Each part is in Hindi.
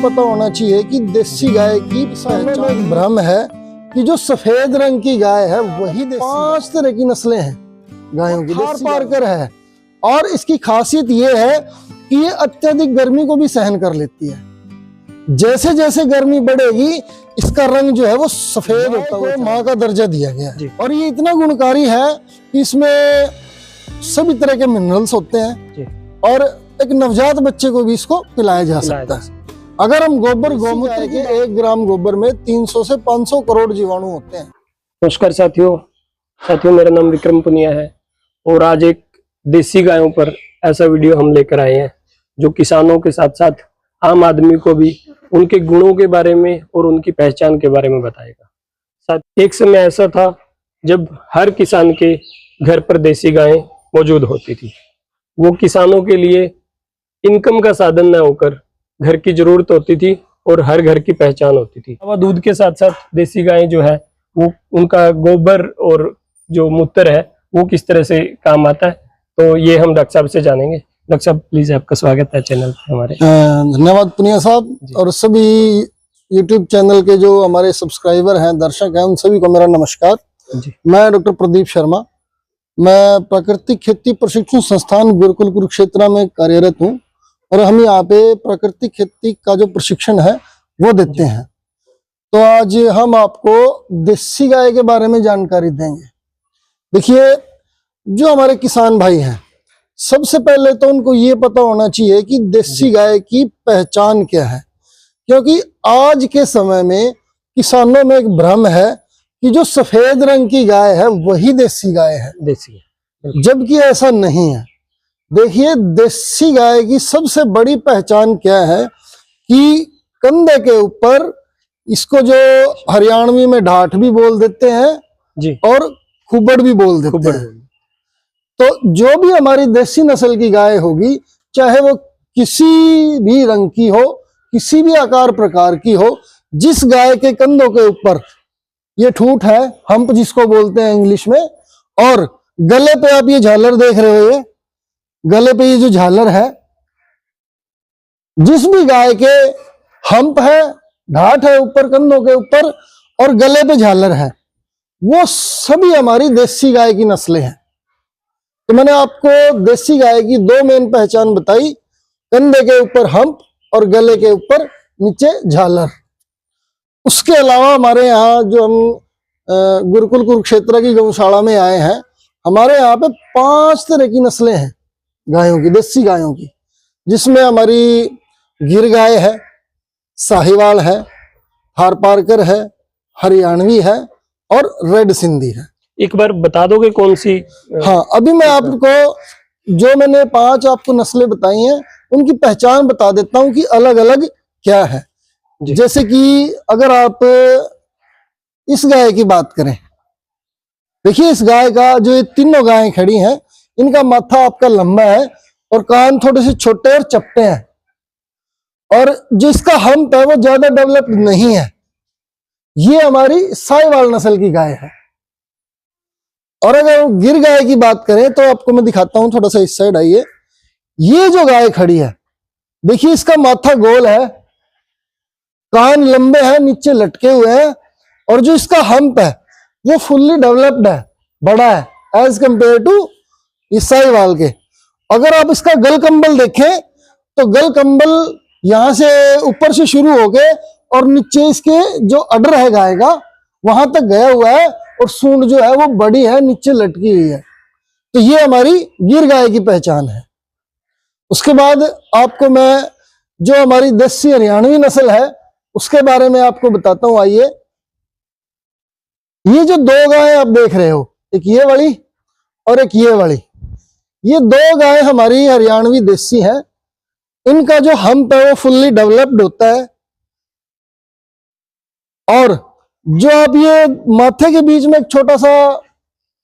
पता होना चाहिए कि देसी गाय की पहचान एक भ्रम है कि जो सफेद रंग की गाय है वही देसी। 5 तरह की नस्लें हैं गायों की, थार पारकर है। और इसकी खासियत ये है कि ये अत्यधिक गर्मी को भी सहन कर लेती है। जैसे जैसे गर्मी बढ़ेगी इसका रंग जो है वो सफेद होता है। माँ का दर्जा दिया गया है और ये इतना गुणकारी है कि इसमें सभी तरह के मिनरल्स होते हैं और एक नवजात बच्चे को भी इसको पिलाया जा सकता है। अगर हम गोबर गौमूत्र के 1 ग्राम गोबर में 300 से 500 करोड़ जीवाणु होते हैं। नमस्कार साथियों, मेरा नाम विक्रम पुनिया है और आज एक देसी गायों पर ऐसा वीडियो हम लेकर आए हैं जो किसानों के साथ साथ आम आदमी को भी उनके गुणों के बारे में और उनकी पहचान के बारे में बताएगा। साथ एक समय ऐसा था जब हर किसान के घर पर देसी गायें मौजूद होती थी। वो किसानों के लिए इनकम का साधन न होकर घर की जरूरत होती थी और हर घर की पहचान होती थी। अब दूध के साथ साथ देसी गायें जो है वो उनका गोबर और जो मूत्र है वो किस तरह से काम आता है, तो ये हम डॉक्टर साहब से जानेंगे। डॉक्टर साहब प्लीज आपका स्वागत है चैनल पे हमारे। धन्यवाद पुनिया साहब, और सभी यूट्यूब चैनल के जो हमारे सब्सक्राइबर हैं, दर्शक हैं, उन सभी को मेरा नमस्कार जी। मैं डॉक्टर प्रदीप शर्मा, मैं प्राकृतिक खेती प्रशिक्षण संस्थान गुरुकुल कुरुक्षेत्र में कार्यरत हूँ और हम यहाँ पे प्राकृतिक खेती का जो प्रशिक्षण है वो देते हैं। तो आज हम आपको देसी गाय के बारे में जानकारी देंगे। देखिए, जो हमारे किसान भाई हैं, सबसे पहले तो उनको ये पता होना चाहिए कि देसी गाय की पहचान क्या है, क्योंकि आज के समय में किसानों में एक भ्रम है कि जो सफेद रंग की गाय है वही देसी गाय है, जबकि ऐसा नहीं है। देखिए, देसी गाय की सबसे बड़ी पहचान क्या है कि कंधे के ऊपर इसको जो हरियाणवी में ढाठ भी बोल देते हैं जी और खुब्बड़ भी बोल देते हैं। तो जो भी हमारी देसी नस्ल की गाय होगी, चाहे वो किसी भी रंग की हो, किसी भी आकार प्रकार की हो, जिस गाय के कंधों के ऊपर ये ठूठ है, हम्प जिसको बोलते हैं इंग्लिश में, और गले पे आप ये झालर देख रहे हो, ये गले पे ये जो झालर है, जिस भी गाय के हम्प है, ढाठ है ऊपर कंधों के ऊपर और गले पे झालर है, वो सभी हमारी देसी गाय की नस्लें हैं। तो मैंने आपको देसी गाय की 2 मेन पहचान बताई, कंधे के ऊपर हम्प और गले के ऊपर नीचे झालर। उसके अलावा हमारे यहाँ जो हम गुरुकुल कुरुक्षेत्र की गौशाला में आए हैं, हमारे यहाँ पे 5 तरह की नस्लें हैं गायों की, देसी गायों की, जिसमें हमारी गिर गाय है, साहिवाल है, थार पारकर है, हरियाणवी है और रेड सिंधी है। एक बार बता दोगे कौन सी? हाँ, अभी मैं आपको जो मैंने 5 आपको नस्लें बताई हैं उनकी पहचान बता देता हूं कि अलग अलग क्या है। जैसे कि अगर आप इस गाय की बात करें, देखिए इस गाय का जो ये तीनों गायें खड़ी हैं, इनका माथा आपका लंबा है और कान थोड़े से छोटे और चपटे हैं, और जो इसका हम्प है वो ज्यादा डेवलप्ड नहीं है। ये हमारी साहिवाल नस्ल की गाय है। और अगर गिर गाय की बात करें तो आपको मैं दिखाता हूं, थोड़ा सा इस साइड आइए। ये जो गाय खड़ी है, देखिए इसका माथा गोल है, कान लंबे हैं, नीचे लटके हुए हैं, और जो इसका हम्प है वो फुल्ली डेवलप्ड है, बड़ा है एज कंपेयर टू इस साहिवाल के। अगर आप इसका गल कंबल देखें तो गल कंबल यहां से ऊपर से शुरू हो गए और नीचे इसके जो अडर है गाय का वहां तक गया हुआ है, और सूंड जो है वो बड़ी है, नीचे लटकी हुई है। तो ये हमारी गिर गाय की पहचान है। उसके बाद आपको मैं जो हमारी देसी हरियाणवी नस्ल है उसके बारे में आपको बताता हूं। आइए, ये जो 2 गायें आप देख रहे हो, एक ये वाली और एक ये वाली, ये 2 गायें हमारी हरियाणवी देसी हैं। इनका जो हम्प है वो फुल्ली डेवलप्ड होता है, और जो आप ये माथे के बीच में एक छोटा सा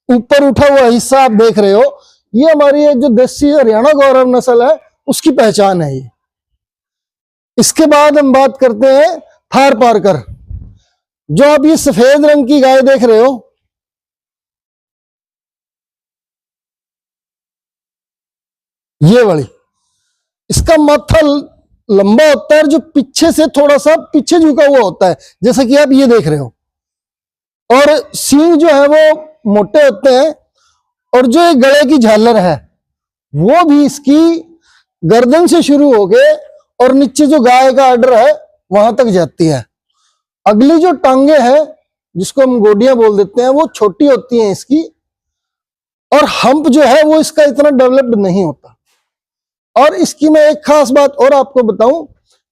ऊपर उठा हुआ हिस्सा आप देख रहे हो, ये हमारी जो देसी हरियाणा गौरव नस्ल है उसकी पहचान है ये। इसके बाद हम बात करते हैं थार पारकर। जो आप ये सफेद रंग की गाय देख रहे हो, ये वाली, इसका माथा लंबा होता है और जो पीछे से थोड़ा सा पीछे झुका हुआ होता है, जैसा कि आप ये देख रहे हो। और सींग जो है वो मोटे होते हैं, और जो ये गले की झालर है वो भी इसकी गर्दन से शुरू होके और नीचे जो गाय का आर्डर है वहां तक जाती है। अगली जो टांगे हैं जिसको हम गोडियां बोल देते हैं, वो छोटी होती हैं इसकी, और हम्प जो है वो इसका इतना डेवलप्ड नहीं होता। और इसकी मैं एक खास बात और आपको बताऊं,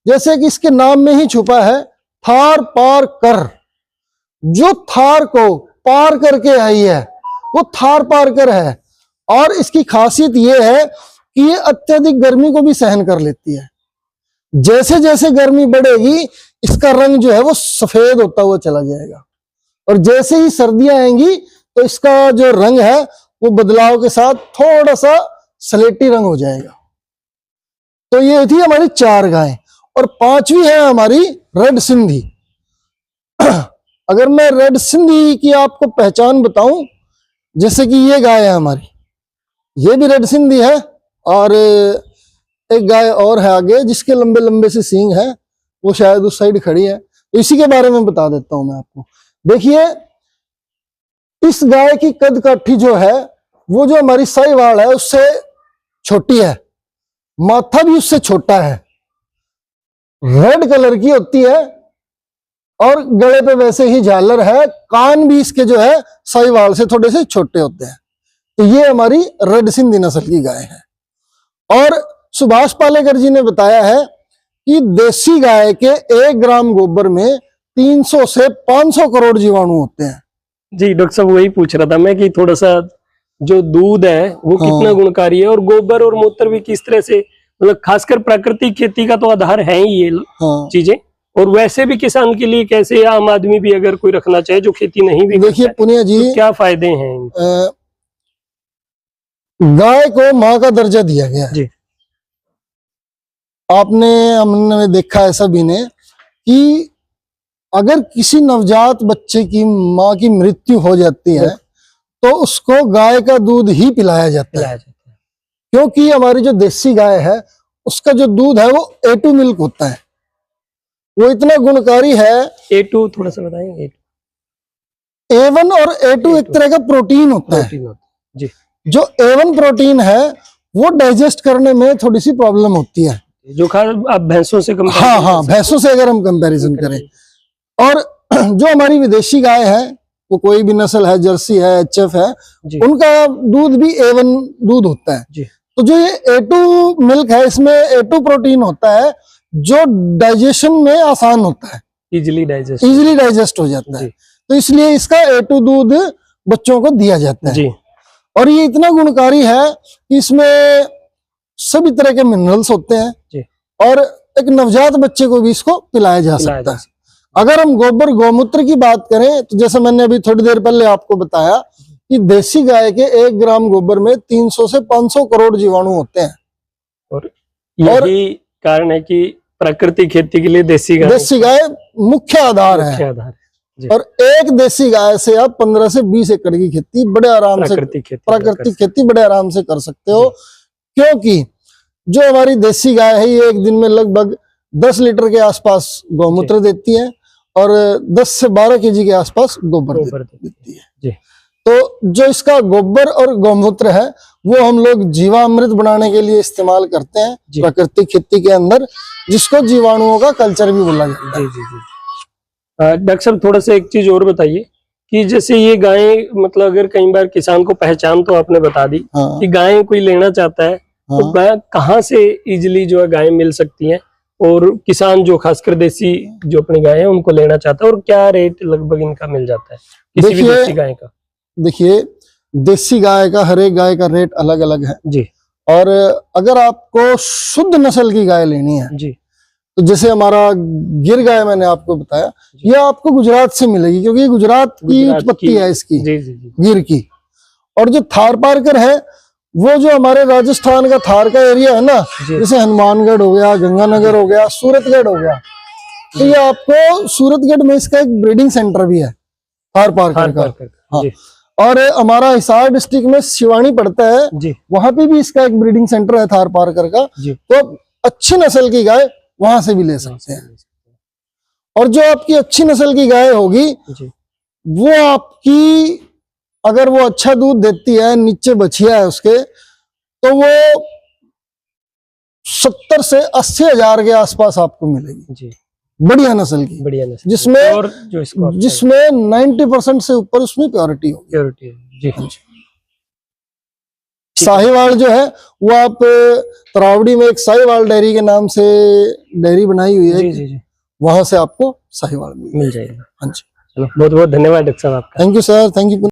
जैसे कि इसके नाम में ही छुपा है थार पार कर। जो थार को पार करके आई है वो थार पार कर है। और इसकी खासियत ये है कि ये अत्यधिक गर्मी को भी सहन कर लेती है। जैसे जैसे गर्मी बढ़ेगी इसका रंग जो है वो सफेद होता हुआ चला जाएगा, और जैसे ही सर्दियां आएंगी तो इसका जो रंग है वो बदलाव के साथ थोड़ा सा स्लेटी रंग हो जाएगा। तो ये थी हमारी 4 गायें, और 5वीं है हमारी रेड सिंधी। अगर मैं रेड सिंधी की आपको पहचान बताऊं, जैसे कि ये गाय है हमारी, ये भी रेड सिंधी है, और एक गाय और है आगे जिसके लंबे लंबे से सींग है, वो शायद उस साइड खड़ी है, तो इसी के बारे में बता देता हूं मैं आपको। देखिए, इस गाय की कद काठी जो है वो जो हमारी साहीवाल है उससे छोटी है, माथा भी उससे छोटा है, रेड कलर की होती है, और गले पे वैसे ही झालर है। कान भी इसके जो है साहीवाल से थोड़े से छोटे होते हैं। तो ये हमारी रेड सिंधी नस्ल की गाय है। और सुभाष पालेकर जी ने बताया है कि देसी गाय के 1 ग्राम गोबर में 300 से 500 करोड़ जीवाणु होते हैं। जी डॉक्टर साहब, वही पूछ रहा था मैं कि थोड़ा सा जो दूध है वो कितना गुणकारी है, और गोबर और मूत्र भी किस तरह से, मतलब खासकर प्राकृतिक खेती का तो आधार है ही ये चीजें, और वैसे भी किसान के लिए कैसे, या आम आदमी भी अगर कोई रखना चाहे जो खेती नहीं भी देखिए पुनिया जी, तो क्या फायदे हैं? गाय को माँ का दर्जा दिया गया है जी। हमने देखा है सभी ने कि अगर किसी नवजात बच्चे की माँ की मृत्यु हो जाती है तो उसको गाय का दूध ही पिलाया जाता है, क्योंकि हमारी जो देसी गाय है उसका जो दूध है वो A2 मिल्क होता है, वो इतना गुणकारी है। A2 थोड़ा सा बताएंगे? A1 और A2 एक तरह का प्रोटीन होता है। जी। जो A1 प्रोटीन है वो डाइजेस्ट करने में थोड़ी सी प्रॉब्लम होती है, जो आप भैंसों से हाँ भैंसों से अगर हम कंपैरिजन करें। और जो हमारी विदेशी गाय है, वो कोई भी नस्ल है, जर्सी है, HF है, उनका दूध भी A1 दूध होता है। तो जो ये A2 मिल्क है, इसमें A2 प्रोटीन होता है जो डाइजेशन में आसान होता है, इजीली डाइजेस्ट हो जाता है। तो इसलिए इसका A2 दूध बच्चों को दिया जाता है। और ये इतना गुणकारी है कि इसमें सभी तरह के मिनरल्स होते हैं, और एक नवजात बच्चे को भी इसको पिलाया जा सकता है। अगर हम गोबर गौमूत्र की बात करें तो जैसे मैंने अभी थोड़ी देर पहले आपको बताया कि देसी गाय के 1 ग्राम गोबर में 300 से 500 करोड़ जीवाणु होते हैं। और यही कारण है कि प्राकृतिक खेती के लिए देसी गाय मुख्य आधार है। और एक देसी गाय से आप 15 से 20 एकड़ की खेती बड़े आराम से, प्राकृतिक खेती बड़े आराम से कर सकते हो, क्योंकि जो हमारी देसी गाय है ये एक दिन में लगभग 10 लीटर के आसपास गौमूत्र देती है, और 10 से 12 केजी के आसपास गोबर देती है। तो जो इसका गोबर और गौमूत्र है वो हम लोग जीवामृत बनाने के लिए इस्तेमाल करते हैं प्राकृतिक खेती के अंदर, जिसको जीवाणुओं का कल्चर भी बोला जाता है। डॉक्टर साहब, थोड़ा सा एक चीज और बताइए कि जैसे ये गायें, मतलब अगर कई बार किसान को पहचान तो आपने बता दी कि गायें कोई लेना चाहता है तो गाय कहाँ से इजिली जो है गायें मिल सकती हैं, और किसान जो खासकर देसी जो अपनी गाय है उनको लेना चाहता है, और क्या रेट लगभग इनका मिल जाता है किसी भी देसी गाय का? देखिए, देसी गाय का, हर एक गाय का रेट अलग अलग है जी। और अगर आपको शुद्ध नस्ल की गाय लेनी है जी, तो जैसे हमारा गिर गाय मैंने आपको बताया, ये आपको गुजरात से मिलेगी, क्योंकि गुजरात की उत्पत्ति है इसकी, गिर की। और जो थार पारकर है वो जो हमारे राजस्थान का थार का एरिया है ना, जैसे हनुमानगढ़ हो गया, गंगानगर हो गया, सूरतगढ़ हो गया, तो ये आपको सूरतगढ़ में इसका एक ब्रीडिंग सेंटर भी है थार पारकर का। हाँ। और हमारा हिसार डिस्ट्रिक्ट में शिवानी पड़ता है, वहां पे भी इसका एक ब्रीडिंग सेंटर है थार पारकर का। तो अच्छी नस्ल की गाय वहां से भी ले सकते हैं। और जो आपकी अच्छी नस्ल की गाय होगी जी वो आपकी, अगर वो अच्छा दूध देती है, नीचे बछिया है उसके, तो वो 70 से 80 हजार के आसपास आपको मिलेगी, जी, बढ़िया नस्ल की, बढ़िया नस्ल जिसमें और जो इसको जिसमें 90% से ऊपर उसमें प्योरिटी होगी। प्योरिटी जी साहिवाल जो है वो आप तरावड़ी में एक साहिवाल डेयरी के नाम से डेयरी बनाई हुई है, जी जी जी वहां से आपको साहिवाल मिल जाएगा। हाँ जी, चलो बहुत बहुत धन्यवाद डॉक्टर साहब आपका। Thank you sir, thank you.